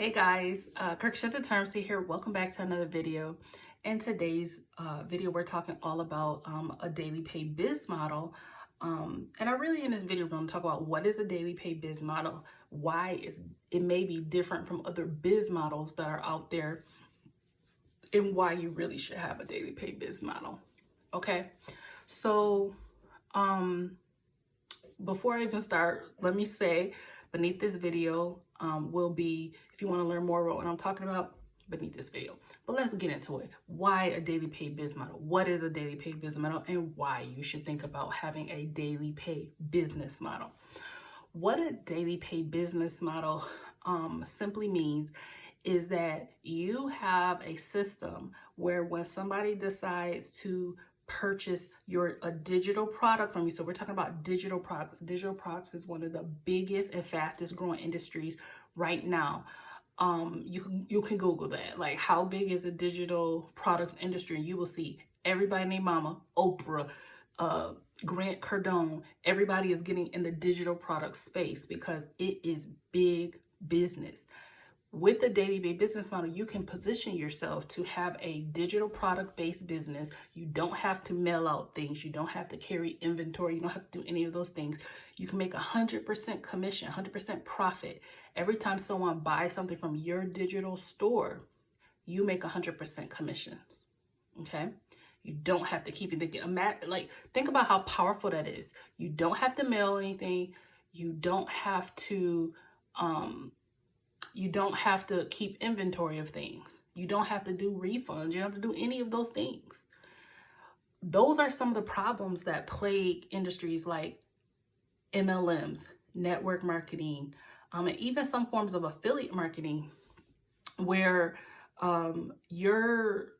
Hey guys, KIRKSHINTA TURNIPSEED here. Welcome back to another video. In today's video, we're talking all about a daily pay biz model. And I really, in this video, going to talk about what is a daily pay biz model, why it may be different from other biz models that are out there, and why you really should have a daily pay biz model. Okay, so before I even start, let me say beneath this video will be, if you want to learn more about what I'm talking about, beneath this video. But let's get into it. Why a daily pay biz model? What is a daily pay business model, and why you should think about having a daily pay business model? What a daily pay business model simply means is that you have a system where when somebody decides to purchase a digital product from you. So we're talking about digital products. Digital products is one of the biggest and fastest growing industries right now. You can Google that, like how big is the digital products industry, and you will see everybody named Mama, Oprah, Grant Cardone, everybody is getting in the digital product space because it is big business. With the daily pay business model, you can position yourself to have a digital product-based business. You don't have to mail out things. You don't have to carry inventory. You don't have to do any of those things. You can make 100% commission, 100% profit. Every time someone buys something from your digital store, you make 100% commission, okay? You don't have to keep it. Like, think about how powerful that is. You don't have to mail anything. You don't have to keep inventory of things. You don't have to do refunds. You don't have to do any of those things. Those are some of the problems that plague industries like MLMs, network marketing, and even some forms of affiliate marketing, where your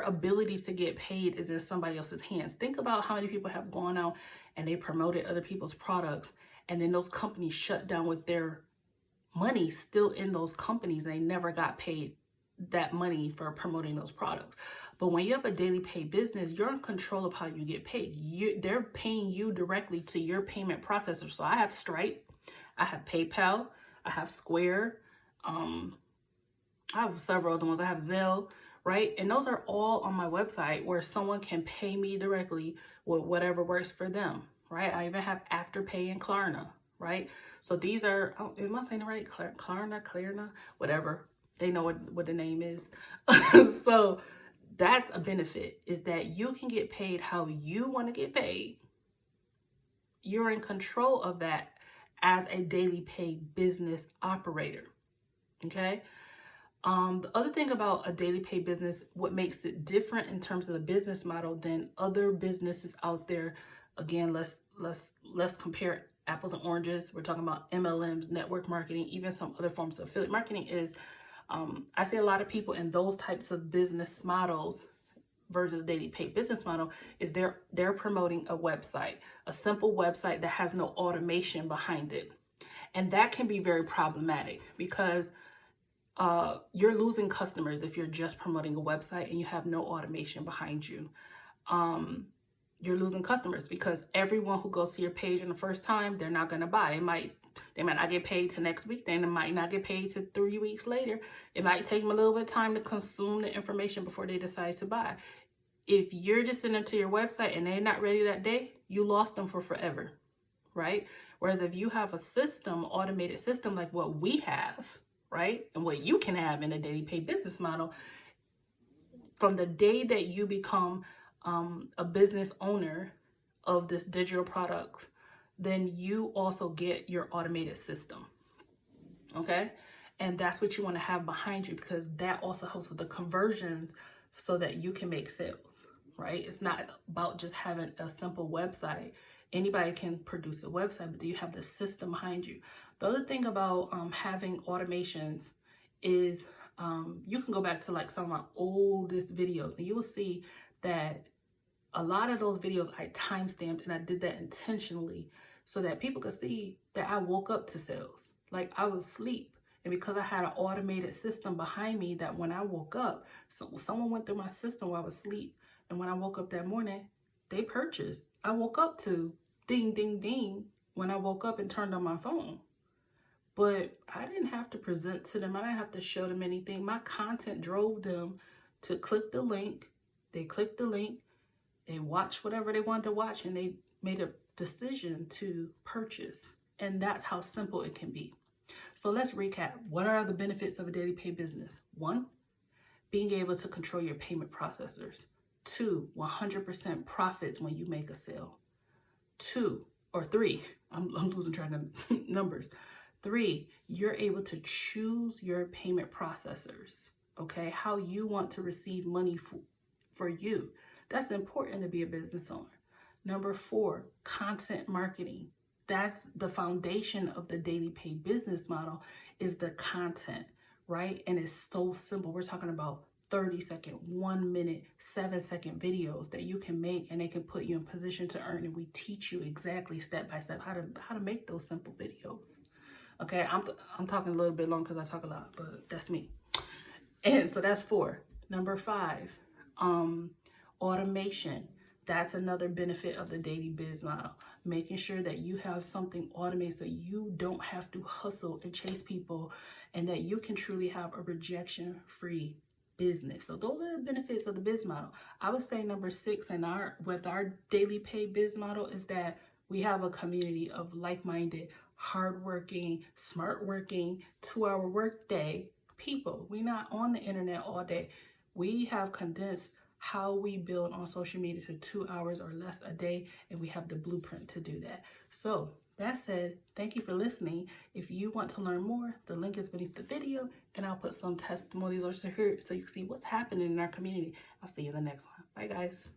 ability to get paid is in somebody else's hands. Think about how many people have gone out and they promoted other people's products, and then those companies shut down with their money still in those companies. They never got paid that money for promoting those products. But when you have a daily pay business, you're in control of how you get paid. They're paying you directly to your payment processor. So I have Stripe, I have PayPal, I have Square, I have several other ones. I have Zelle, right? And those are all on my website where someone can pay me directly with whatever works for them, right? I even have Afterpay and Klarna, right? So these are, am I saying it right? Klarna, whatever. They know what the name is. So that's a benefit, is that you can get paid how you want to get paid. You're in control of that as a daily pay business operator, okay? The other thing about a daily pay business, what makes it different in terms of the business model than other businesses out there, again, let's compare apples and oranges. We're talking about MLMs, network marketing, even some other forms of affiliate marketing. Is I see a lot of people in those types of business models versus daily pay business model is they're promoting a website, a simple website that has no automation behind it. And that can be very problematic because you're losing customers if you're just promoting a website and you have no automation behind you. You're losing customers because everyone who goes to your page in the first time, they're not going to buy. They might not get paid till next week. Then they might not get paid till 3 weeks later. It might take them a little bit of time to consume the information before they decide to buy. If you're just sending them to your website and they're not ready that day, you lost them for forever, right? Whereas if you have a system, automated system like what we have, right, and what you can have in a daily pay business model, from the day that you become a business owner of this digital product, then you also get your automated system, okay? And that's what you want to have behind you, because that also helps with the conversions so that you can make sales, right? It's not about just having a simple website. Anybody can produce a website, but you have the system behind you. The other thing about having automations is you can go back to like some of my oldest videos and you will see that a lot of those videos I timestamped, and I did that intentionally so that people could see that I woke up to sales. Like, I was asleep. And because I had an automated system behind me, that when I woke up, someone went through my system while I was asleep. And when I woke up that morning, they purchased. I woke up to ding, ding, ding when I woke up and turned on my phone. But I didn't have to present to them. I didn't have to show them anything. My content drove them to click the link. They clicked the link. They watched whatever they wanted to watch, and they made a decision to purchase. And that's how simple it can be. So let's recap. What are the benefits of a daily pay business? 1, being able to control your payment processors. 2, 100% profits when you make a sale. 2 or 3, I'm losing track of numbers. 3, you're able to choose your payment processors, okay? How you want to receive money for you. That's important to be a business owner. Number 4, content marketing. That's the foundation of the daily pay business model, is the content, right? And it's so simple. We're talking about 30-second, 1 minute, 7-second videos that you can make, and they can put you in position to earn. And we teach you exactly step by step how to make those simple videos. Okay, I'm talking a little bit long because I talk a lot, but that's me. And so that's 4. Number 5, automation. That's another benefit of the daily biz model. Making sure that you have something automated so you don't have to hustle and chase people, and that you can truly have a rejection-free business. So those are the benefits of the biz model. I would say number 6 with our daily pay biz model is that we have a community of like-minded, hardworking, smart working, 2-hour workday people. We're not on the internet all day. We have condensed how we build on social media to 2 hours or less a day, and we have the blueprint to do that. So that said, thank you for listening. If you want to learn more, the link is beneath the video, and I'll put some testimonies or so you can see what's happening in our community. I'll see you in the next one. Bye, guys.